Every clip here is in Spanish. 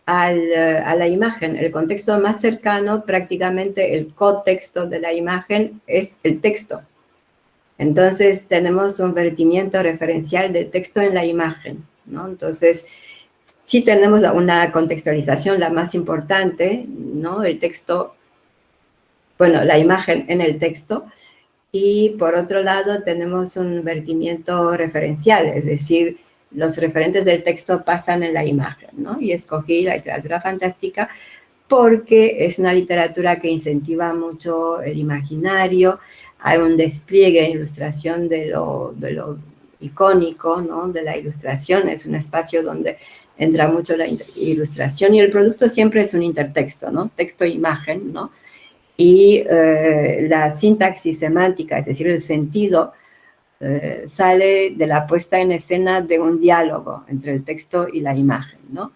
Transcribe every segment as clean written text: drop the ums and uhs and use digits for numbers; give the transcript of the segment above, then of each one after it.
a la imagen. El contexto más cercano, prácticamente el cotexto de la imagen, es el texto. Entonces, tenemos un vertimiento referencial del texto en la imagen, ¿no? Entonces, sí tenemos una contextualización, la más importante, ¿no? El texto, bueno, la imagen en el texto, y por otro lado tenemos un vertimiento referencial, es decir, los referentes del texto pasan en la imagen, ¿no? Y escogí la literatura fantástica porque es una literatura que incentiva mucho el imaginario, hay un despliegue de ilustración de lo icónico, ¿no? De la ilustración, es un espacio donde entra mucho la ilustración y el producto siempre es un intertexto, ¿no? Texto-imagen, ¿no? Y la sintaxis semántica, es decir, el sentido, sale de la puesta en escena de un diálogo entre el texto y la imagen, ¿no?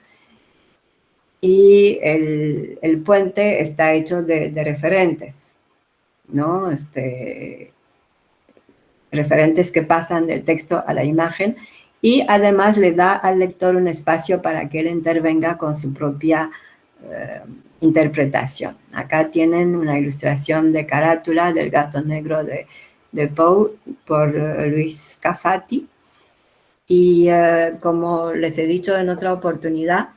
Y el puente está hecho de referentes, ¿no? Referentes que pasan del texto a la imagen y además le da al lector un espacio para que él intervenga con su propia interpretación. Acá tienen una ilustración de carátula del gato negro de Poe por Luis Scafati. Y como les he dicho en otra oportunidad,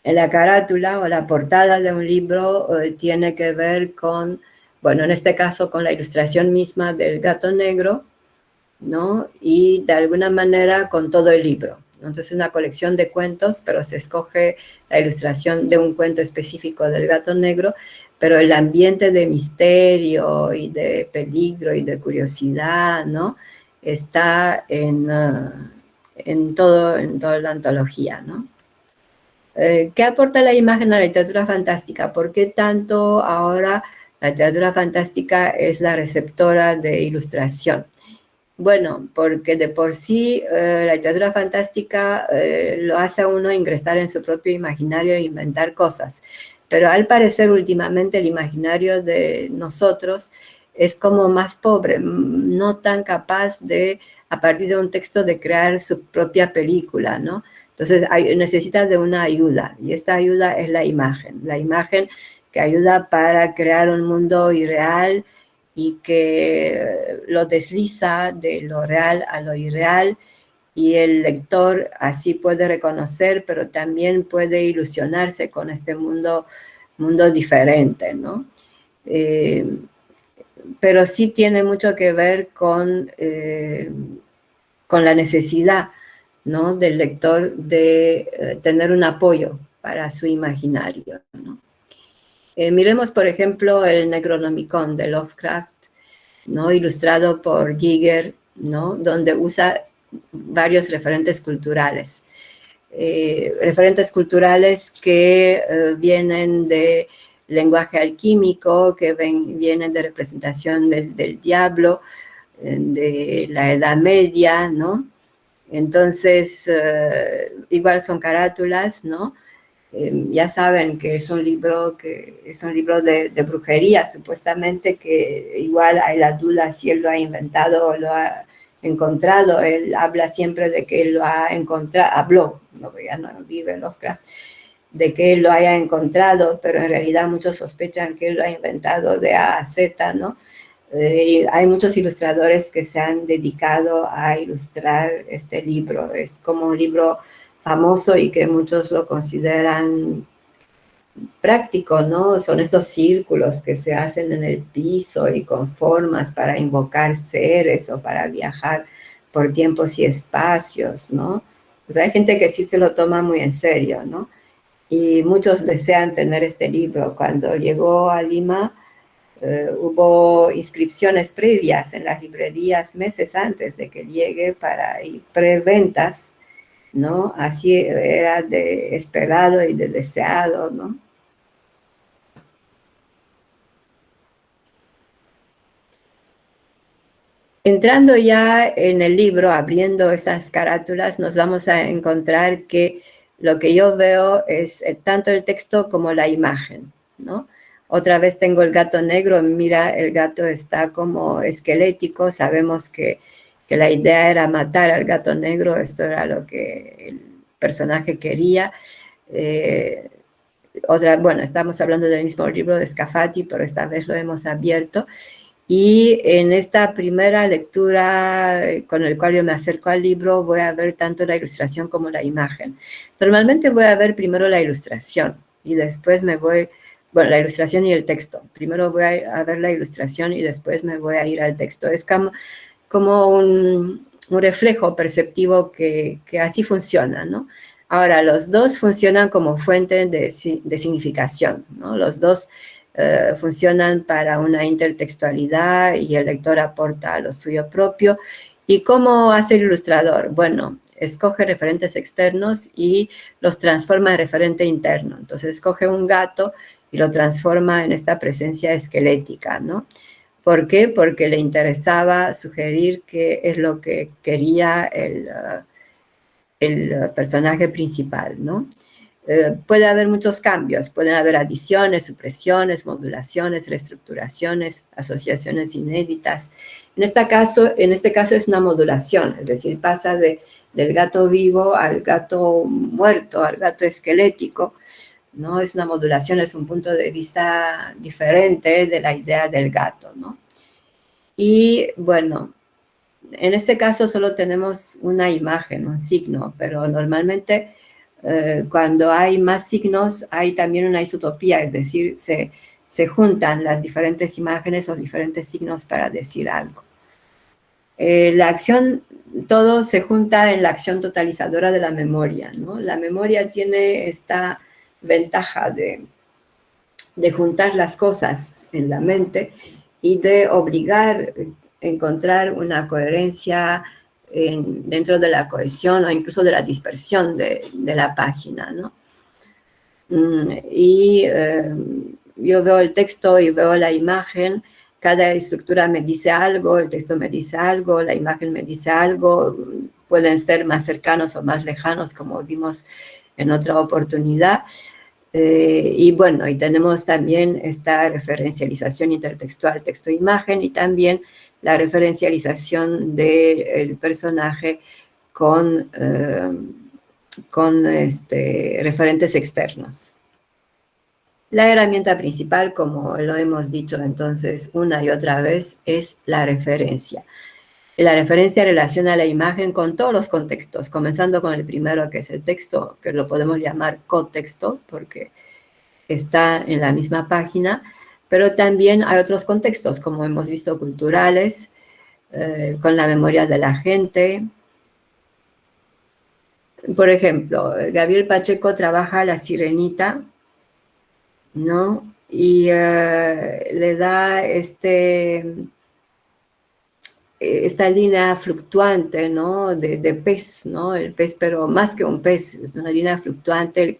la carátula o la portada de un libro tiene que ver con, bueno, en este caso con la ilustración misma del gato negro, ¿no? Y de alguna manera con todo el libro. Entonces es una colección de cuentos, pero se escoge la ilustración de un cuento específico del gato negro, pero el ambiente de misterio y de peligro y de curiosidad, ¿no? Está en toda la antología, ¿no? ¿Qué aporta la imagen a la literatura fantástica? ¿Por qué tanto ahora la literatura fantástica es la receptora de ilustración? Bueno, porque de por sí la literatura fantástica lo hace a uno ingresar en su propio imaginario e inventar cosas. Pero al parecer últimamente el imaginario de nosotros es como más pobre, no tan capaz de, a partir de un texto, de crear su propia película, ¿no? Entonces necesita de una ayuda, y esta ayuda es la imagen que ayuda para crear un mundo irreal y que lo desliza de lo real a lo irreal, y el lector así puede reconocer, pero también puede ilusionarse con este mundo diferente, ¿no? Pero sí tiene mucho que ver con la necesidad, ¿no? Del lector de tener un apoyo para su imaginario, ¿no? Miremos, por ejemplo, el Necronomicon de Lovecraft, ¿no? Ilustrado por Giger, ¿no? Donde usa varios referentes culturales. Referentes culturales que vienen de lenguaje alquímico, que vienen de representación del diablo, de la Edad Media, ¿no? Entonces, igual son carátulas, ¿no? Ya saben que es un libro de brujería, supuestamente, que igual hay la duda si él lo ha inventado o lo ha encontrado. Él habla siempre de que él lo ha encontrado, habló, no, ya no vive Lovecraft, de que él lo haya encontrado, pero en realidad muchos sospechan que él lo ha inventado de A a Z, ¿no? Y hay muchos ilustradores que se han dedicado a ilustrar este libro. Es como un libro famoso y que muchos lo consideran práctico, ¿no? Son estos círculos que se hacen en el piso y con formas para invocar seres o para viajar por tiempos y espacios, ¿no? Pues hay gente que sí se lo toma muy en serio, ¿no? Y muchos desean tener este libro. Cuando llegó a Lima, hubo inscripciones previas en las librerías meses antes de que llegue para ir preventas, ¿no? Así era de esperado y de deseado, ¿no? Entrando ya en el libro, abriendo esas carátulas, nos vamos a encontrar que lo que yo veo es tanto el texto como la imagen, ¿no? Otra vez tengo el gato negro, mira, el gato está como esquelético, sabemos que la idea era matar al gato negro, esto era lo que el personaje quería. Bueno, estamos hablando del mismo libro de Scafati, pero esta vez lo hemos abierto. Y en esta primera lectura con el cual yo me acerco al libro, voy a ver tanto la ilustración como la imagen. Normalmente voy a ver primero la ilustración y después me voy, bueno, la ilustración y el texto. Primero voy a ver la ilustración y después me voy a ir al texto. Es como un reflejo perceptivo que así funciona, ¿no? Ahora, los dos funcionan como fuente de significación, ¿no? Los dos funcionan para una intertextualidad y el lector aporta lo suyo propio. ¿Y cómo hace el ilustrador? Bueno, escoge referentes externos y los transforma en referente interno. Entonces, escoge un gato y lo transforma en esta presencia esquelética, ¿no? ¿Por qué? Porque le interesaba sugerir qué es lo que quería el personaje principal, ¿no? Puede haber muchos cambios, pueden haber adiciones, supresiones, modulaciones, reestructuraciones, asociaciones inéditas. En este caso es una modulación, es decir, pasa del gato vivo al gato muerto, al gato esquelético, ¿no? Es una modulación, es un punto de vista diferente de la idea del gato, ¿no? Y bueno, en este caso solo tenemos una imagen, un signo, pero normalmente cuando hay más signos hay también una isotopía, es decir, se juntan las diferentes imágenes o diferentes signos para decir algo. La acción, todo se junta en la acción totalizadora de la memoria, ¿no? La memoria tiene esta ventaja de juntar las cosas en la mente y de obligar a encontrar una coherencia dentro de la cohesión o incluso de la dispersión de la página, ¿no? Y yo veo el texto y veo la imagen, cada estructura me dice algo, el texto me dice algo, la imagen me dice algo, pueden ser más cercanos o más lejanos, como vimos en otra oportunidad. Y bueno, y tenemos también esta referencialización intertextual texto-imagen y también la referencialización del personaje con referentes externos. La herramienta principal, como lo hemos dicho entonces una y otra vez, es la referencia. La referencia relaciona la imagen con todos los contextos, comenzando con el primero, que es el texto, que lo podemos llamar cotexto, porque está en la misma página, pero también hay otros contextos, como hemos visto, culturales, con la memoria de la gente. Por ejemplo, Gabriel Pacheco trabaja La Sirenita, ¿no? Y le da esta línea fluctuante, ¿no? De pez, ¿no? El pez, pero más que un pez, es una línea fluctuante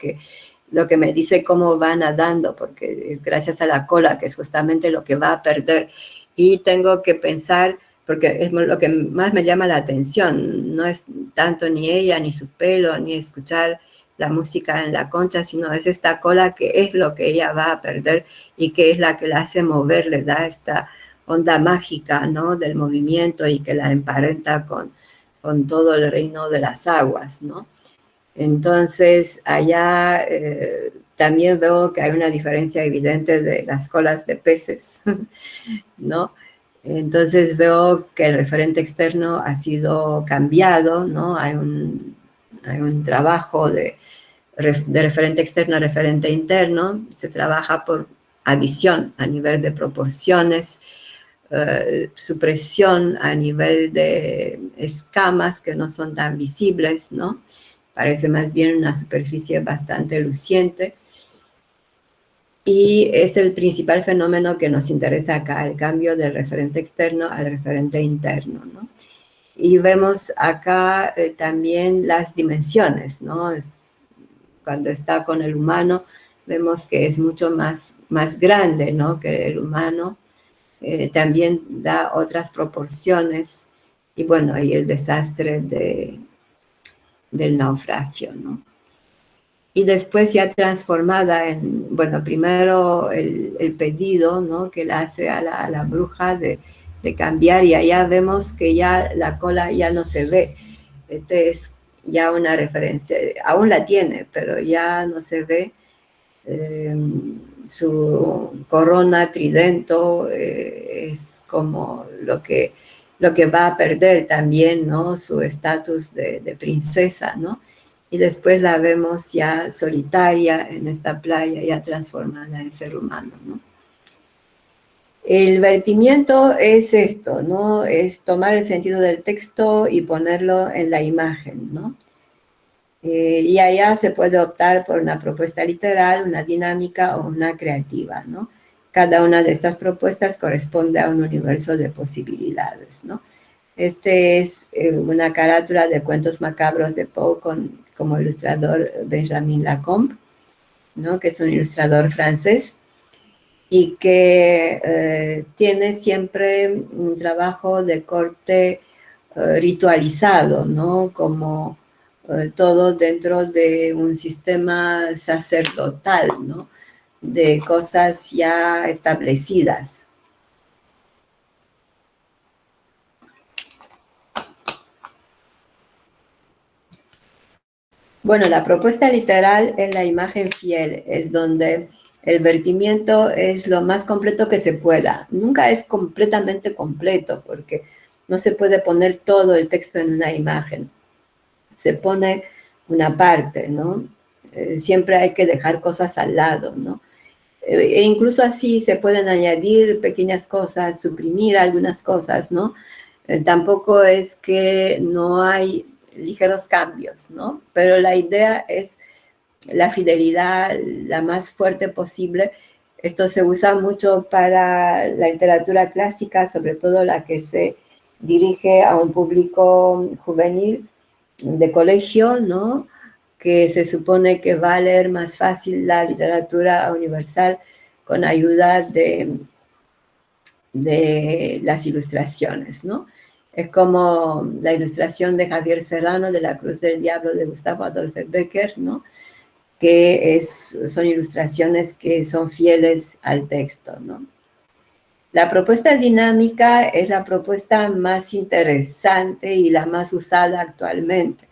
lo que me dice cómo va nadando, porque es gracias a la cola, que es justamente lo que va a perder. Y tengo que pensar, porque es lo que más me llama la atención, no es tanto ni ella, ni su pelo, ni escuchar la música en la concha, sino es esta cola que es lo que ella va a perder y que es la que la hace mover, le da esta onda mágica, ¿no? Del movimiento y que la emparenta con todo el reino de las aguas, ¿no? Entonces, allá también veo que hay una diferencia evidente de las colas de peces, ¿no? Entonces veo que el referente externo ha sido cambiado, ¿no? Hay un trabajo de referente externo a referente interno, se trabaja por adición a nivel de proporciones, supresión a nivel de escamas que no son tan visibles, ¿no? Parece más bien una superficie bastante luciente. Y es el principal fenómeno que nos interesa acá, el cambio del referente externo al referente interno, ¿no? Y vemos acá también las dimensiones, ¿no? Cuando está con el humano, vemos que es mucho más grande, ¿no? Que el humano. También da otras proporciones. Y bueno, y el desastre del naufragio, ¿no? Y después ya transformada en, bueno, primero el pedido, ¿no? Que le hace a la bruja de cambiar, y allá vemos que ya la cola ya no se ve. Es ya una referencia, aún la tiene, pero ya no se ve su corona tridento, es como lo que va a perder también, ¿no? Su estatus de princesa, ¿no? Y después la vemos ya solitaria en esta playa, ya transformada en ser humano, ¿no? El vertimiento es esto, ¿no? Es tomar el sentido del texto y ponerlo en la imagen, ¿no? Y allá se puede optar por una propuesta literal, una dinámica o una creativa, ¿no? Cada una de estas propuestas corresponde a un universo de posibilidades, ¿no? Este es una carátula de Cuentos Macabros de Poe como ilustrador Benjamin Lacombe, ¿no? Que es un ilustrador francés y que tiene siempre un trabajo de corte ritualizado, ¿no? Como todo dentro de un sistema sacerdotal, ¿no? De cosas ya establecidas. Bueno, la propuesta literal es la imagen fiel, es donde el vertimiento es lo más completo que se pueda. Nunca es completamente completo, porque no se puede poner todo el texto en una imagen. Se pone una parte, ¿no? Siempre hay que dejar cosas al lado, ¿no? E incluso así se pueden añadir pequeñas cosas, suprimir algunas cosas, ¿no? Tampoco es que no hay ligeros cambios, ¿no? Pero la idea es la fidelidad la más fuerte posible. Esto se usa mucho para la literatura clásica, sobre todo la que se dirige a un público juvenil de colegio, ¿no? Que se supone que va a leer más fácil la literatura universal con ayuda de las ilustraciones, ¿no? Es como la ilustración de Javier Serrano de La Cruz del Diablo de Gustavo Adolfo Becker, ¿no? Que son ilustraciones que son fieles al texto, ¿no? La propuesta dinámica es la propuesta más interesante y la más usada actualmente,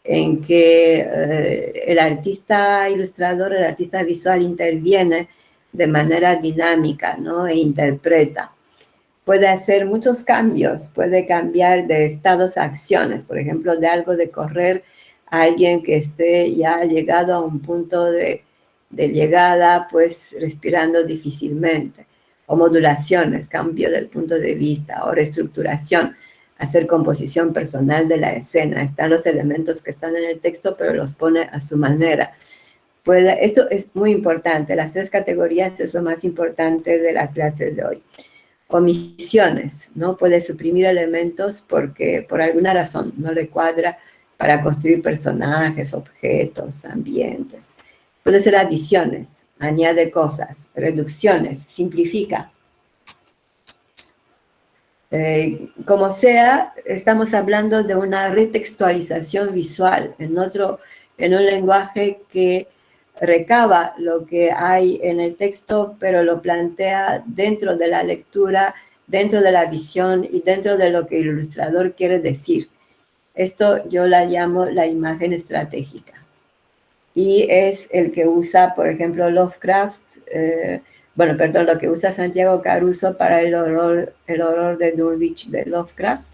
en que el artista ilustrador, el artista visual interviene de manera dinámica, ¿no? E interpreta. Puede hacer muchos cambios, puede cambiar de estados a acciones, por ejemplo, de algo de correr a alguien que esté ya llegado a un punto de llegada, pues respirando difícilmente, o modulaciones, cambio del punto de vista, o reestructuración, hacer composición personal de la escena. Están los elementos que están en el texto, pero los pone a su manera. Esto es muy importante, las tres categorías es lo más importante de la clase de hoy. Omisiones, ¿no? Puede suprimir elementos porque por alguna razón no le cuadra para construir personajes, objetos, ambientes. Puede ser adiciones, añade cosas, reducciones, simplifica. Como sea, estamos hablando de una retextualización visual en un lenguaje que recaba lo que hay en el texto, pero lo plantea dentro de la lectura, dentro de la visión y dentro de lo que el ilustrador quiere decir. Esto yo la llamo la imagen estratégica. Y es el que usa, por ejemplo, Lovecraft, lo que usa Santiago Caruso para el horror de Dunwich de Lovecraft,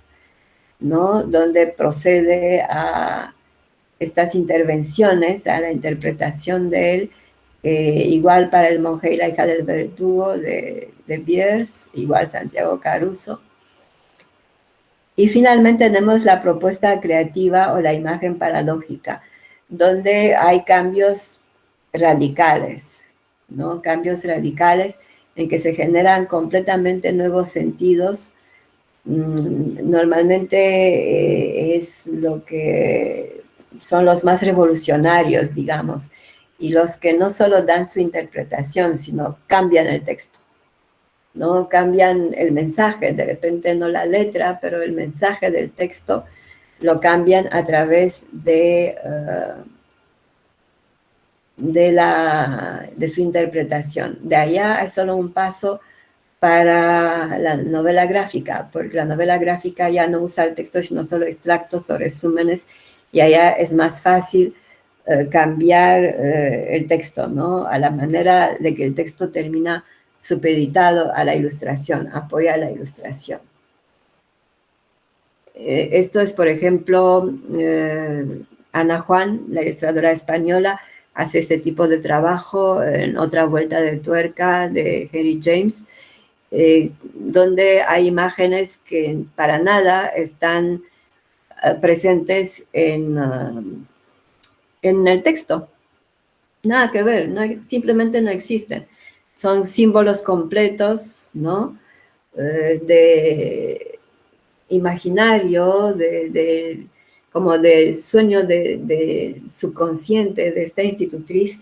¿no? Donde procede a estas intervenciones, a la interpretación de él, igual para El monje y la hija del verdugo de Bierce, igual Santiago Caruso. Y finalmente tenemos la propuesta creativa o la imagen paradójica, donde hay cambios radicales, ¿no? Cambios radicales en que se generan completamente nuevos sentidos. Normalmente es lo que son los más revolucionarios, digamos, y los que no solo dan su interpretación, sino cambian el texto, ¿no? Cambian el mensaje, de repente no la letra, pero el mensaje del texto lo cambian a través de su interpretación. De allá es solo un paso para la novela gráfica, porque la novela gráfica ya no usa el texto, sino solo extractos o resúmenes, y allá es más fácil cambiar el texto, ¿no? A la manera de que el texto termina supeditado a la ilustración, apoya a la ilustración. Esto es, por ejemplo, Ana Juan, la ilustradora española, hace este tipo de trabajo en Otra vuelta de tuerca de Henry James, donde hay imágenes que para nada están presentes en el texto. Nada que ver, no, simplemente no existen. Son símbolos completos, ¿no? De imaginario, como del sueño del subconsciente de esta institutriz.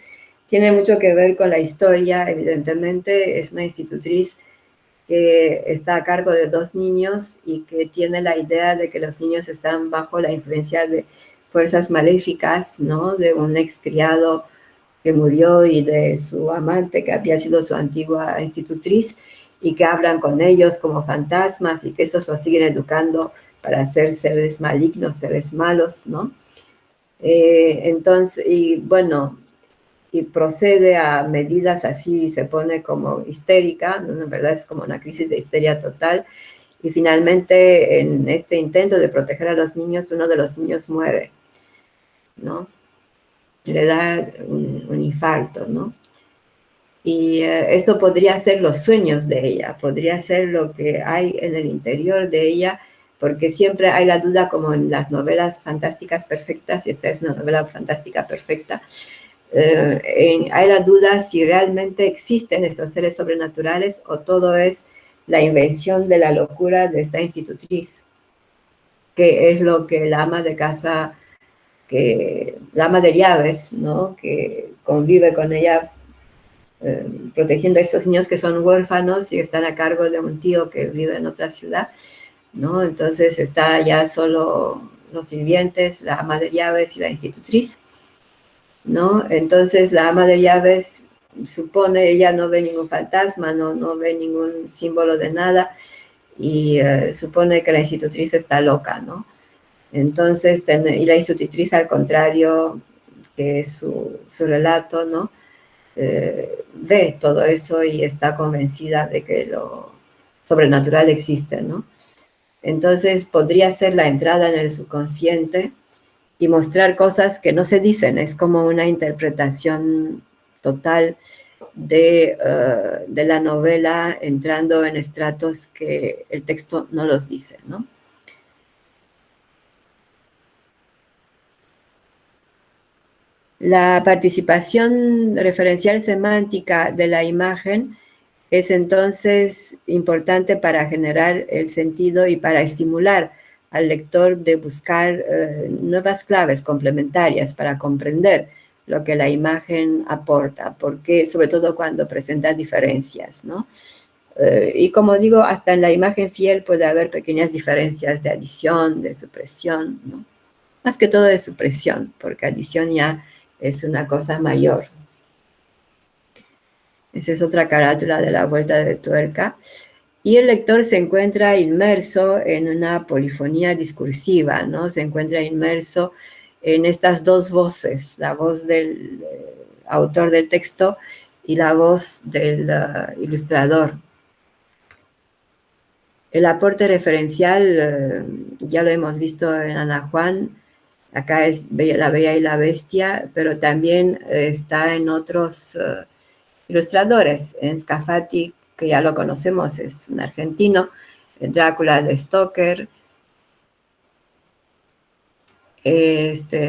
Tiene mucho que ver con la historia, evidentemente. Es una institutriz que está a cargo de 2 niños y que tiene la idea de que los niños están bajo la influencia de fuerzas maléficas, ¿no? De un excriado que murió y de su amante que había sido su antigua institutriz, y que hablan con ellos como fantasmas y que esos los siguen educando para ser seres malignos, seres malos, ¿no? Entonces, y bueno, y procede a medidas así, se pone como histérica, ¿no? En verdad es como una crisis de histeria total, y finalmente en este intento de proteger a los niños, uno de los niños muere, ¿no? Le da un infarto, ¿no? Y esto podría ser los sueños de ella, podría ser lo que hay en el interior de ella, porque siempre hay la duda, como en las novelas fantásticas perfectas, y esta es una novela fantástica perfecta, hay la duda si realmente existen estos seres sobrenaturales o todo es la invención de la locura de esta institutriz, que es lo que la ama de casa, la ama de llaves, ¿no? Que convive con ella, protegiendo a estos niños que son huérfanos y están a cargo de un tío que vive en otra ciudad, ¿no? Entonces está ya solo los sirvientes, la ama de llaves y la institutriz, ¿no? Entonces la ama de llaves supone, ella no ve ningún fantasma, no ve ningún símbolo de nada, y supone que la institutriz está loca, ¿no? Entonces, y la institutriz, al contrario, que es su relato, ¿no? Ve todo eso y está convencida de que lo sobrenatural existe, ¿no? Entonces podría ser la entrada en el subconsciente y mostrar cosas que no se dicen, es como una interpretación total de la novela, entrando en estratos que el texto no los dice, ¿no? La participación referencial semántica de la imagen es entonces importante para generar el sentido y para estimular al lector de buscar nuevas claves complementarias para comprender lo que la imagen aporta, porque sobre todo cuando presenta diferencias, ¿no? Y como digo, hasta en la imagen fiel puede haber pequeñas diferencias de adición, de supresión, ¿no? Más que todo de supresión, porque adición ya es una cosa mayor. Esa es otra carátula de la vuelta de tuerca. Y el lector se encuentra inmerso en una polifonía discursiva, ¿no? Se encuentra inmerso en estas 2 voces, la voz del autor del texto y la voz del ilustrador. El aporte referencial, ya lo hemos visto en Ana Juan, acá es La Bella y la Bestia, pero también está en otros ilustradores, en Scafati, que ya lo conocemos, es un argentino, Drácula de Stoker,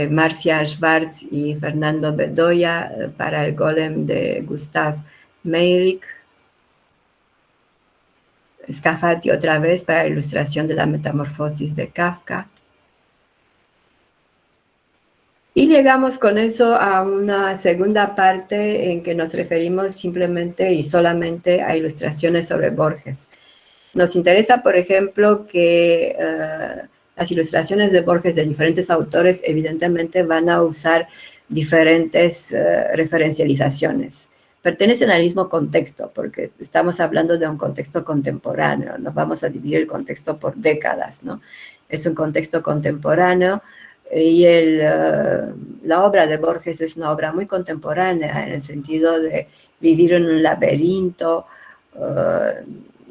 Marcia Schwartz y Fernando Bedoya para el Golem de Gustav Meyrink, Scafati otra vez para la ilustración de la Metamorfosis de Kafka. Y llegamos con eso a una segunda parte en que nos referimos simplemente y solamente a ilustraciones sobre Borges. Nos interesa, por ejemplo, que las ilustraciones de Borges de diferentes autores evidentemente van a usar diferentes referencializaciones. Pertenecen al mismo contexto, porque estamos hablando de un contexto contemporáneo, no vamos a dividir el contexto por décadas, ¿no? Es un contexto contemporáneo Y la obra de Borges es una obra muy contemporánea en el sentido de vivir en un laberinto,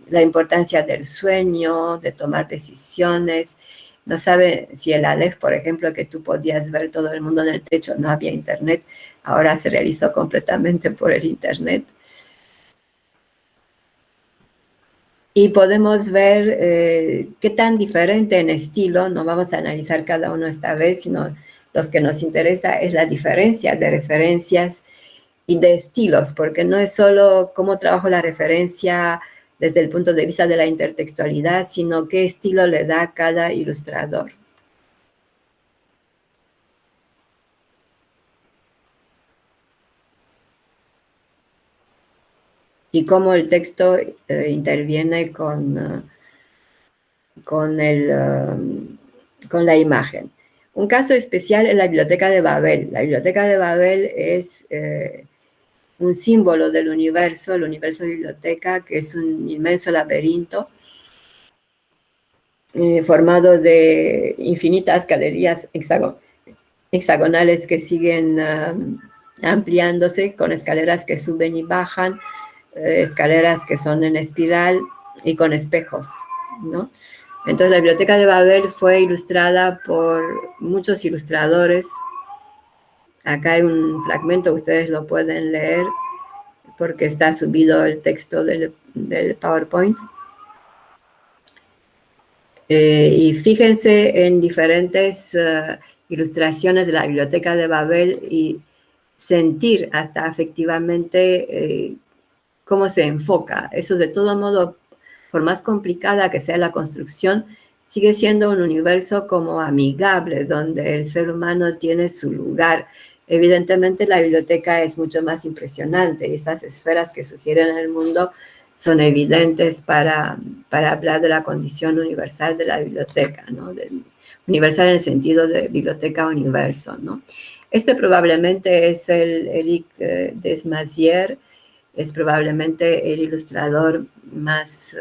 la importancia del sueño, de tomar decisiones. No sabe si el Aleph, por ejemplo, que tú podías ver todo el mundo en el techo, no había internet, ahora se realizó completamente por el internet. Y podemos ver qué tan diferente en estilo, no vamos a analizar cada uno esta vez, sino los que nos interesa es la diferencia de referencias y de estilos, porque no es solo cómo trabajo la referencia desde el punto de vista de la intertextualidad, sino qué estilo le da cada ilustrador. Y cómo el texto interviene con la imagen. Un caso especial es la Biblioteca de Babel. La Biblioteca de Babel es un símbolo del universo, el universo biblioteca, que es un inmenso laberinto formado de infinitas galerías hexagonales que siguen ampliándose con escaleras que suben y bajan, escaleras que son en espiral y con espejos, ¿no? Entonces la Biblioteca de Babel fue ilustrada por muchos ilustradores. Acá hay un fragmento, ustedes lo pueden leer porque está subido el texto del PowerPoint. Y fíjense en diferentes ilustraciones de la Biblioteca de Babel y sentir hasta efectivamente cómo se enfoca. Eso de todo modo, por más complicada que sea la construcción, sigue siendo un universo como amigable, donde el ser humano tiene su lugar. Evidentemente la biblioteca es mucho más impresionante y esas esferas que sugieren el mundo son evidentes para hablar de la condición universal de la biblioteca, ¿no? Universal en el sentido de biblioteca universo, ¿no? Este probablemente es el Éric Desmazières, es probablemente el ilustrador más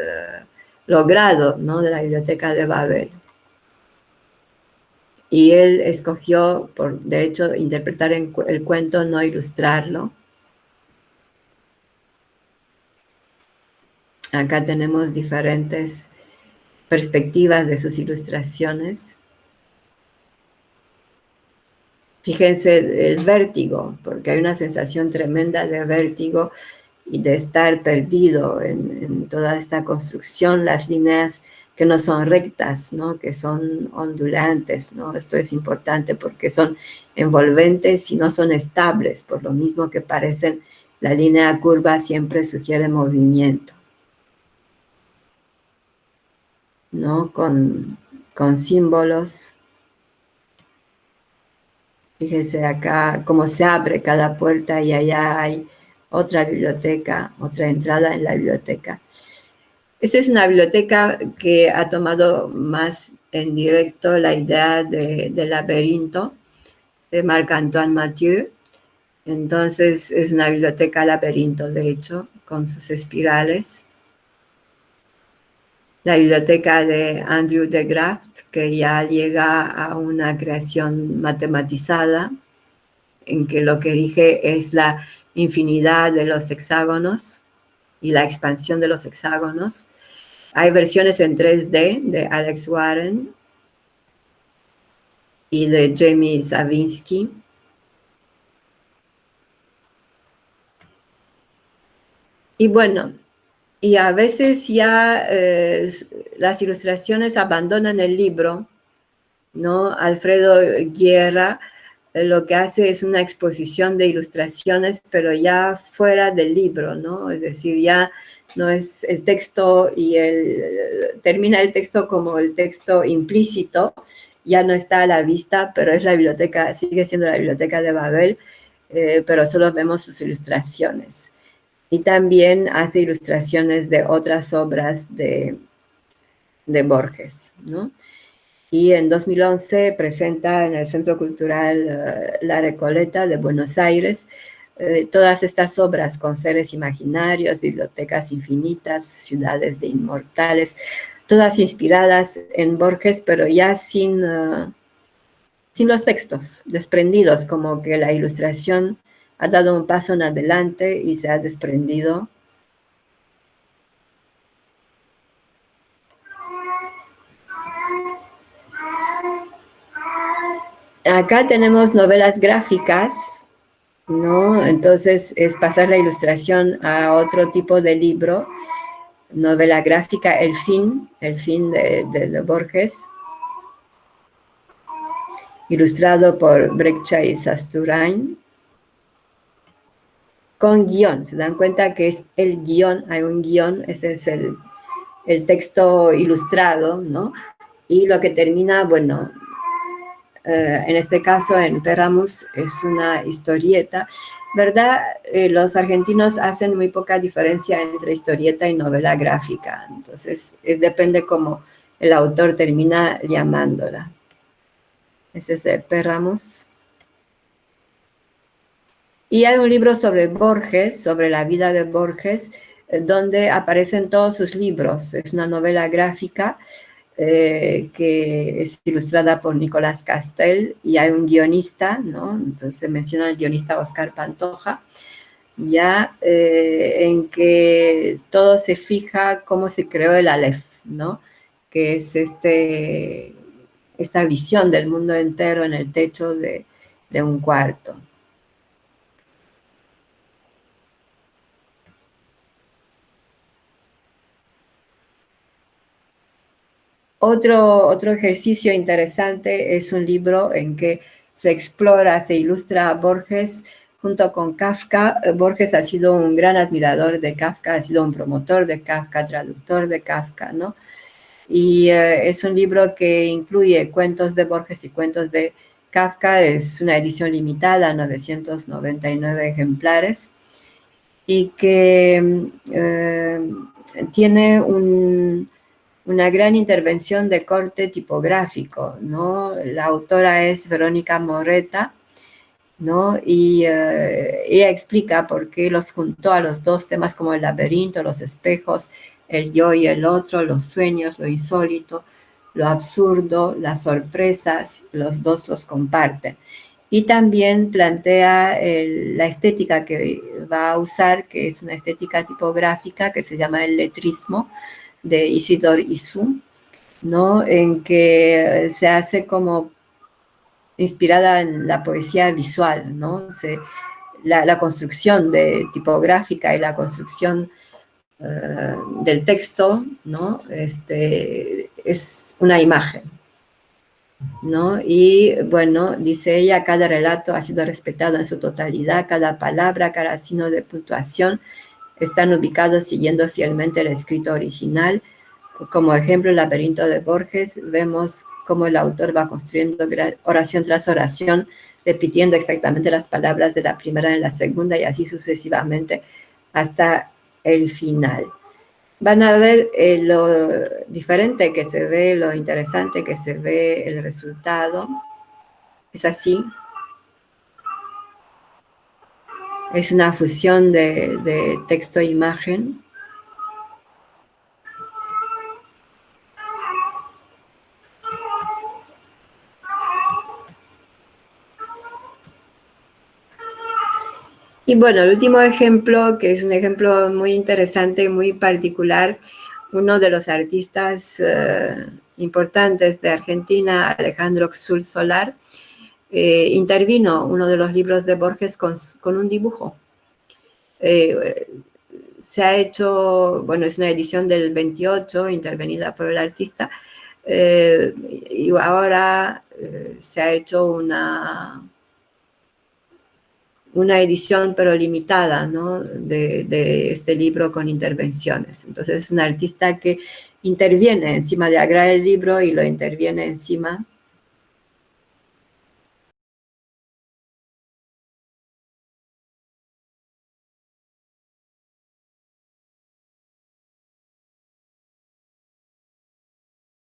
logrado, ¿no? De la Biblioteca de Babel. Y él escogió, de hecho, interpretar el cuento, no ilustrarlo. Acá tenemos diferentes perspectivas de sus ilustraciones. Fíjense el vértigo, porque hay una sensación tremenda de vértigo y de estar perdido en toda esta construcción, las líneas que no son rectas, ¿no? Que son ondulantes, ¿no? Esto es importante porque son envolventes y no son estables, por lo mismo que parecen, la línea curva siempre sugiere movimiento, ¿no? Con símbolos. Fíjense acá cómo se abre cada puerta y allá hay otra biblioteca, otra entrada en la biblioteca. Esta es una biblioteca que ha tomado más en directo la idea del laberinto de Marc-Antoine Mathieu. Entonces es una biblioteca laberinto, de hecho, con sus espirales. La biblioteca de Andrew de Graaf, que ya llega a una creación matematizada, en que lo que rige es la infinidad de los hexágonos y la expansión de los hexágonos. Hay versiones en 3D de Alex Warren y de Jamie Savinsky. Y bueno, y a veces ya las ilustraciones abandonan el libro, ¿no? Alfredo Guerra lo que hace es una exposición de ilustraciones, pero ya fuera del libro, ¿no? Es decir, ya no es el texto y termina el texto como el texto implícito, ya no está a la vista, pero es la biblioteca, sigue siendo la Biblioteca de Babel, pero solo vemos sus ilustraciones. Y también hace ilustraciones de otras obras de Borges, ¿no? Y en 2011 presenta en el Centro Cultural La Recoleta de Buenos Aires todas estas obras con seres imaginarios, bibliotecas infinitas, ciudades de inmortales, todas inspiradas en Borges, pero ya sin sin los textos, desprendidos, como que la ilustración ha dado un paso en adelante y se ha desprendido. Acá tenemos novelas gráficas, ¿no? Entonces es pasar la ilustración a otro tipo de libro. Novela gráfica, El fin de Borges, ilustrado por Breccia y Sasturain, con guión. Se dan cuenta que es el guión, hay un guión, ese es el texto ilustrado, ¿no? Y lo que termina, bueno, en este caso en Péramus es una historieta, ¿verdad? Los argentinos hacen muy poca diferencia entre historieta y novela gráfica, entonces depende cómo el autor termina llamándola. Ese es el Péramus. Y hay un libro sobre Borges, sobre la vida de Borges, donde aparecen todos sus libros. Es una novela gráfica que es ilustrada por Nicolás Castel y hay un guionista, ¿no? Entonces menciona al guionista Oscar Pantoja, ya en que todo se fija cómo se creó el Aleph, ¿no? Que es esta visión del mundo entero en el techo de un cuarto. Otro ejercicio interesante es un libro en que se explora, se ilustra a Borges junto con Kafka. Borges ha sido un gran admirador de Kafka, ha sido un promotor de Kafka, traductor de Kafka, ¿no? Y es un libro que incluye cuentos de Borges y cuentos de Kafka. Es una edición limitada, 999 ejemplares, y que tiene una gran intervención de corte tipográfico, ¿no? La autora es Verónica Moreta, ¿no? Y ella explica por qué los juntó a los dos temas como el laberinto, los espejos, el yo y el otro, los sueños, lo insólito, lo absurdo, las sorpresas, los dos los comparten. Y también plantea la estética que va a usar, que es una estética tipográfica que se llama el letrismo, de Isidor Isú, ¿no? En que se hace como inspirada en la poesía visual, ¿no? La construcción tipográfica y la construcción del texto, ¿no? Es una imagen, ¿no? Y bueno, dice ella, cada relato ha sido respetado en su totalidad, cada palabra, cada signo de puntuación están ubicados siguiendo fielmente el escrito original. Como ejemplo, el laberinto de Borges, vemos cómo el autor va construyendo oración tras oración, repitiendo exactamente las palabras de la primera en la segunda y así sucesivamente hasta el final. Van a ver lo diferente que se ve, lo interesante que se ve el resultado. Es así. Es una fusión de texto e imagen. Y bueno, el último ejemplo, que es un ejemplo muy interesante, muy particular, uno de los artistas importantes de Argentina, Alejandro Xul Solar, intervino uno de los libros de Borges con un dibujo. Se ha hecho, bueno, es una edición del 28, intervenida por el artista, y ahora se ha hecho una edición pero limitada, ¿no? de este libro con intervenciones. Entonces es un artista que interviene encima de Agrar el libro y lo interviene encima